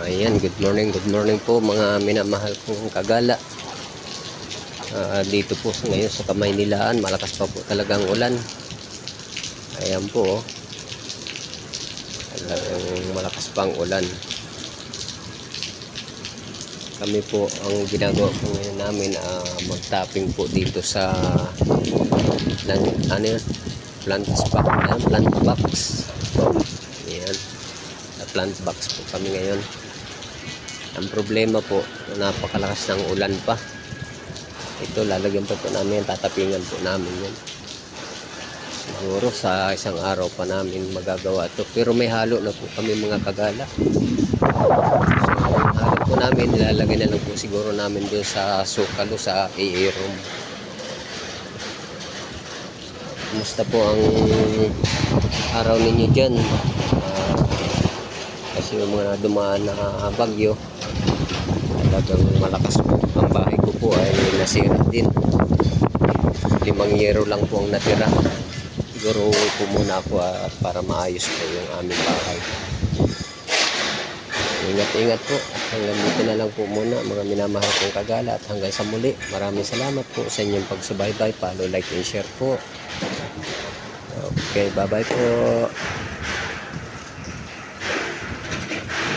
Ayan, good morning po mga minamahal kong kagala. Dito po ngayon sa Kamaynilaan, malakas pa po talagang ulan. Ayan po, talagang malakas pang ulan. Kami po, ang ginagawa po ngayon namin, magtapping po dito sa plant box. Ayan, sa plant box po kami ngayon. Ang problema po, napakalakas ng ulan pa. Ito, lalagyan pa po namin, tatapingan po namin yun. Siguro sa isang araw pa namin magagawa ito. Pero may halo na po kami mga kagala. So, ang halo po namin, nilalagay na lang po siguro namin doon sa sukalo, sa AA room. Kumusta po ang araw ninyo dyan? Kasi yung mga dumaan na bagyo, talagang malakas po. Ang bahay ko po ay nasira din. 5 yero lang po ang natira. Siguro po muna ako para maayos po yung aming bahay. Ingat-ingat po. Hanggang dito na lang po muna mga minamahal kong kagala. At hanggang sa muli, maraming salamat po sa inyong pagsubaybay. Follow, like, and share po. Okay, bye-bye po.